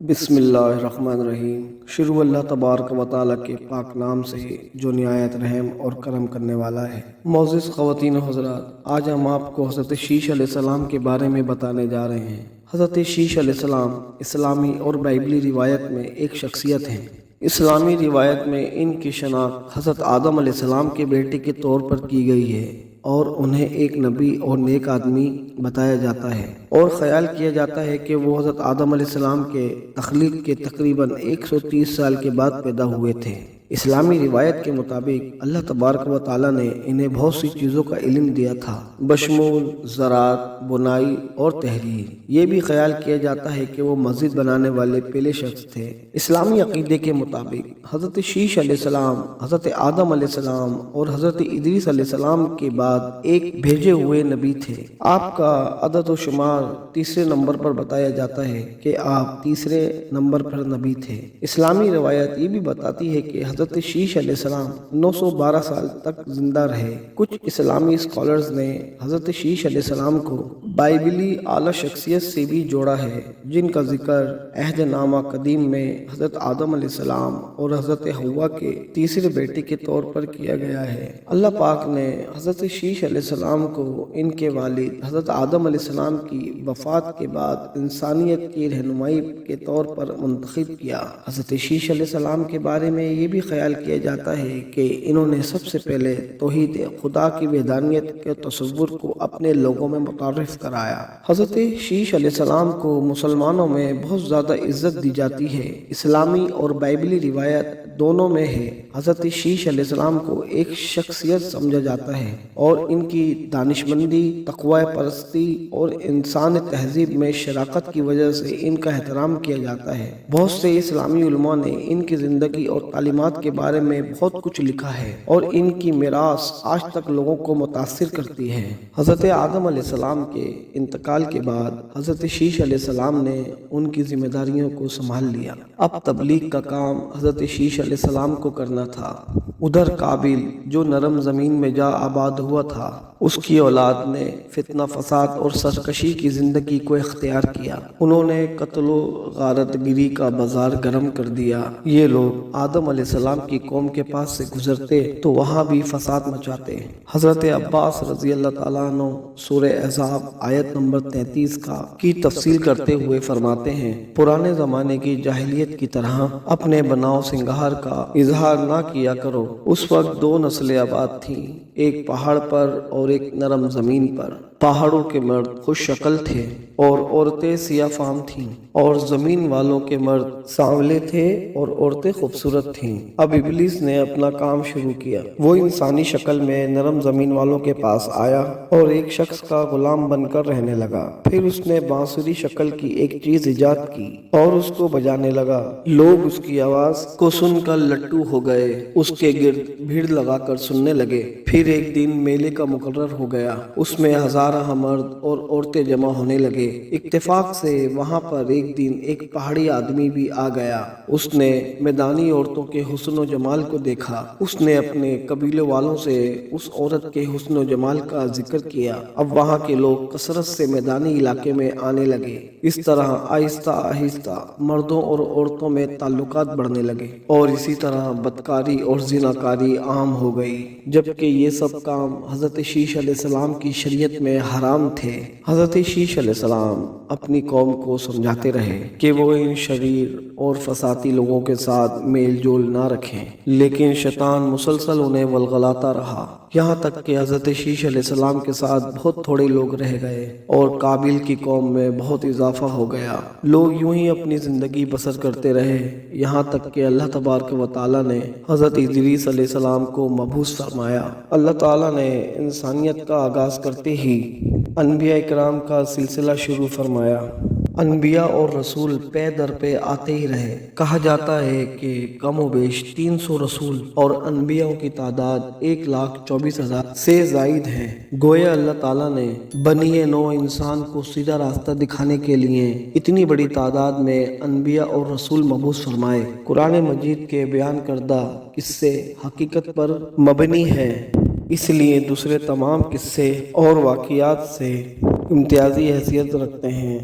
بسم اللہ الرحمن الرحیم۔ شروع اللہ تبارک و تعالیٰ کے پاک نام سے جو نہایت رحم اور کرم کرنے والا ہے۔ معزز خواتین و حضرات، آج ہم آپ کو حضرت شیش علیہ السلام کے بارے میں بتانے جا رہے ہیں۔ حضرت شیش علیہ السلام اسلامی اور بائبلی روایت میں ایک شخصیت ہیں۔ اسلامی روایت میں ان کی شناخت حضرت آدم علیہ السلام کے بیٹے کے طور پر کی گئی ہے اور انہیں ایک نبی اور نیک آدمی بتایا جاتا ہے، اور خیال کیا جاتا ہے کہ وہ حضرت آدم علیہ السلام کے تخلیق کے تقریباً 130 سال کے بعد پیدا ہوئے تھے۔ اسلامی روایت کے مطابق اللہ تبارک و تعالیٰ نے انہیں بہت سی چیزوں کا علم دیا تھا، بشمول زراعت، بنائی اور تحریر۔ یہ بھی خیال کیا جاتا ہے کہ وہ مسجد بنانے والے پہلے شخص تھے۔ اسلامی عقیدے کے مطابق حضرت شیش علیہ السلام حضرت آدم علیہ السلام اور حضرت ادریس علیہ السلام کے بعد ایک بھیجے ہوئے نبی تھے۔ آپ کا عدد و شمار تیسرے نمبر پر بتایا جاتا ہے کہ آپ تیسرے نمبر پر نبی تھے۔ اسلامی روایت یہ بھی بتاتی ہے کہ حضرت شیش علیہ السلام 912 سال تک زندہ رہے۔ کچھ اسلامی اسکالرز نے حضرت شیش علیہ السلام کو بائبلی اعلیٰ شخصیت سے بھی جوڑا ہے، جن کا ذکر عہد نامہ قدیم میں حضرت آدم علیہ السلام اور حضرت حوا کے تیسرے بیٹے کے طور پر کیا گیا ہے۔ اللہ پاک نے حضرت شیش علیہ السلام کو ان کے والد حضرت آدم علیہ السلام کی وفات کے بعد انسانیت کی رہنمائی کے طور پر منتخب کیا۔ حضرت شیش علیہ السلام کے بارے میں یہ بھی خیال کیا جاتا ہے کہ انہوں نے سب سے پہلے توحید خدا کی وحدانیت کے تصور کو اپنے لوگوں میں متعارف کرایا۔ حضرت شیش علیہ السلام کو مسلمانوں میں بہت زیادہ عزت دی جاتی ہے۔ اسلامی اور بائبلی روایت دونوں میں ہے۔ حضرت شیش علیہ السلام کو ایک شخصیت سمجھا جاتا ہے اور ان کی دانشمندی، تقوی پرستی اور انسان تہذیب میں شراکت کی وجہ سے ان کا احترام کیا جاتا ہے۔ بہت سے اسلامی علماء نے ان کی زندگی اور تعلیمات کے بارے میں بہت کچھ لکھا ہے اور ان کی میراث آج تک لوگوں کو متاثر کرتی ہے۔ حضرت آدم علیہ السلام کے انتقال کے بعد حضرت شیش علیہ السلام نے ان کی ذمہ داریوں کو سنبھال لیا۔ اب تبلیغ کا کام حضرت شیش علیہ السلام کو کرنا تھا۔ ادھر قابل جو نرم زمین میں جا آباد ہوا تھا، اس کی اولاد نے فتنہ فساد اور سرکشی کی زندگی کو اختیار کیا۔ انہوں نے قتل و غارت گری کا بازار گرم کر دیا۔ یہ لوگ آدم علیہ السلام کی قوم کے پاس سے گزرتے تو وہاں بھی فساد مچاتے۔ حضرت عباس رضی اللہ تعالیٰ عنہ سورہ احزاب آیت نمبر 33 کی تفصیل کرتے ہوئے فرماتے ہیں، پرانے زمانے کی جاہلیت کی طرح اپنے بناؤ سنگار کا اظہار نہ کیا کرو۔ اس وقت دو نسلیں آباد تھیں، ایک پہاڑ پر اور ایک نرم زمین پر۔ پہاڑوں کے مرد خوش شکل تھے اور عورتیں سیاہ فام تھیں، اور زمین والوں کے مرد سانولے تھے اور عورتیں خوبصورت تھیں۔ اب ابلیس نے اپنا کام شروع کیا۔ وہ انسانی شکل میں نرم زمین والوں کے پاس آیا اور ایک شخص کا غلام بن کر رہنے لگا۔ پھر اس نے بانسری شکل کی ایک چیز ایجاد کی اور اس کو بجانے لگا۔ لوگ اس کی آواز کو سن کر لٹو ہو گئے، اس کے گرد بھیڑ لگا کر سننے لگے۔ پھر ایک دن میلے کا مقرر ہو گیا، اس میں ہزارہ مرد اور عورتیں جمع ہونے لگے۔ اتفاق سے وہاں پر ایک دن ایک پہاڑی آدمی بھی آ گیا۔ اس نے میدانی عورتوں کے حسن و جمال کو دیکھا۔ اس نے اپنے قبیلے والوں سے اس عورت کے حسن و جمال کا ذکر کیا۔ اب وہاں کے لوگ کثرت سے میدانی علاقے میں آنے لگے۔ اس طرح آہستہ آہستہ مردوں اور عورتوں میں تعلقات بڑھنے لگے اور اسی طرح بدکاری اور زناکاری عام ہو گئی، جبکہ یہ سب کام حضرت شیش علیہ السلام کی شریعت میں حرام تھے۔ حضرت شیش علیہ السلام اپنی قوم کو سمجھاتے رہے کہ وہ ان شریر اور فسادی لوگوں کے ساتھ میل جول نہ رکھیں، لیکن شیطان مسلسل انہیں ولغلاتا رہا، یہاں تک کہ حضرت شیش علیہ السلام کے ساتھ بہت تھوڑے لوگ رہ گئے اور قابل کی قوم میں بہت اضافہ ہو گیا۔ لوگ یوں ہی اپنی زندگی بسر کرتے رہے، یہاں تک کہ اللہ تبارک و تعالیٰ نے حضرت ادریس علیہ السلام کو مبعوث فرمایا۔ اللہ تعالیٰ نے انسانیت کا آغاز کرتے ہی انبیاء اکرام کا سلسلہ شروع فرمایا۔ انبیاء اور رسول پے در پہ آتے ہی رہے۔ کہا جاتا ہے کہ کم و بیش 300 رسول اور انبیاء کی تعداد 1,24,000 سے زائد ہے۔ گویا اللہ تعالیٰ نے بنی نوع انسان کو سیدھا راستہ دکھانے کے لیے اتنی بڑی تعداد میں انبیاء اور رسول مبعوث فرمائے۔ قرآن مجید کے بیان کردہ قصے حقیقت پر مبنی ہیں، اس لیے دوسرے تمام قصے اور واقعات سے امتیازی حیثیت رکھتے ہیں۔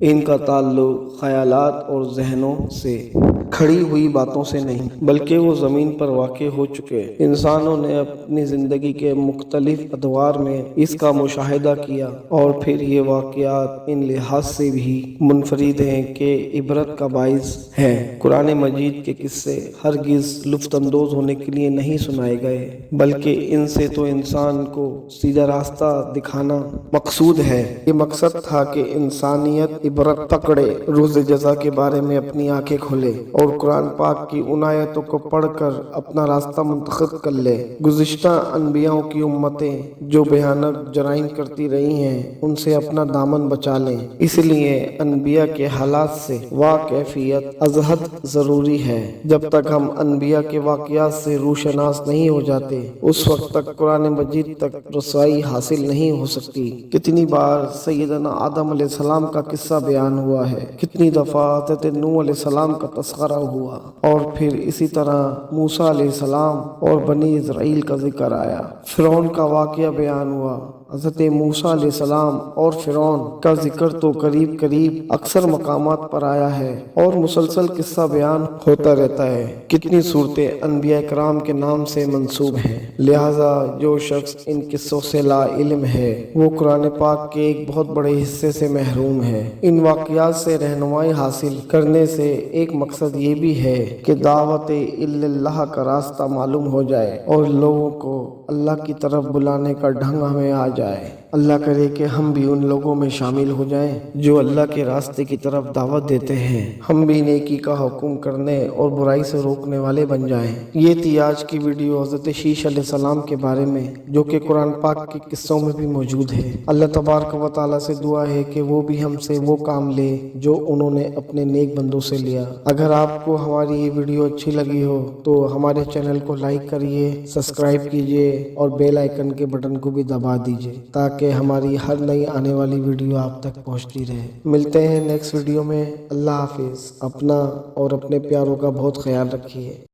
ان کا تعلق خیالات اور ذہنوں سے کھڑی ہوئی باتوں سے نہیں بلکہ وہ زمین پر واقع ہو چکے انسانوں نے اپنی زندگی کے مختلف ادوار میں اس کا مشاہدہ کیا اور پھر یہ واقعات ان لحاظ سے بھی منفرد ہیں کہ عبرت کا باعث ہیں۔ قرآن مجید کے قصے ہرگز لطف اندوز ہونے کے لیے نہیں سنائے گئے بلکہ ان سے تو انسان کو سیدھا راستہ دکھانا مقصود ہے۔ یہ مقصد تھا کہ انسانیت عبرت پکڑے، روز جزا کے بارے میں اپنی آنکھیں کھولے اور قرآن پاک کی ان آیتوں کو پڑھ کر اپنا راستہ منتخب کر لے۔ گزشتہ انبیاء کی امتیں جو بھیانک جرائم کرتی رہی ہیں ان سے اپنا دامن بچا لیں۔ اس لیے انبیاء کے حالات سے واقفیت ازحد ضروری ہے۔ جب تک ہم انبیاء کے واقعات سے روشناس نہیں ہو جاتے اس وقت تک قرآن مجید تک رسائی حاصل نہیں ہو سکتی۔ کتنی بار سیدنا آدم علیہ السلام کا قصہ بیان ہوا ہے، کتنی دفعہ حضرت نوح علیہ السلام کا تذکرہ ہوا اور پھر اسی طرح موسیٰ علیہ السلام اور بنی اسرائیل کا ذکر آیا۔ فرعون کا واقعہ بیان ہوا۔ حضرت موسیٰ علیہ السلام اور فرعون کا ذکر تو قریب اکثر مقامات پر آیا ہے اور مسلسل قصہ بیان ہوتا رہتا ہے۔ کتنی صورتیں انبیاء کرام کے نام سے منسوب ہیں، لہٰذا جو شخص ان قصوں سے لا علم ہے وہ قرآن پاک کے ایک بہت بڑے حصے سے محروم ہے۔ ان واقعات سے رہنمائی حاصل کرنے سے ایک مقصد یہ بھی ہے کہ دعوت اللہ کا راستہ معلوم ہو جائے اور لوگوں کو اللہ کی طرف بلانے کا ڈھنگ ہمیں آ جائے۔ اللہ کرے کہ ہم بھی ان لوگوں میں شامل ہو جائیں جو اللہ کے راستے کی طرف دعوت دیتے ہیں، ہم بھی نیکی کا حکم کرنے اور برائی سے روکنے والے بن جائیں۔ یہ تھی آج کی ویڈیو حضرت شیش علیہ السلام کے بارے میں جو کہ قرآن پاک کے قصوں میں بھی موجود ہے۔ اللہ تبارک و تعالیٰ سے دعا ہے کہ وہ بھی ہم سے وہ کام لے جو انہوں نے اپنے نیک بندوں سے لیا۔ اگر آپ کو ہماری یہ ویڈیو اچھی لگی ہو تو ہمارے چینل کو لائک کریے، سبسکرائب کیجیے اور بیل آئیکن کے بٹن کو بھی دبا دیجیے تاکہ ہماری ہر نئی آنے والی ویڈیو آپ تک پہنچتی رہے۔ ملتے ہیں نیکسٹ ویڈیو میں۔ اللہ حافظ۔ اپنا اور اپنے پیاروں کا بہت خیال رکھیے۔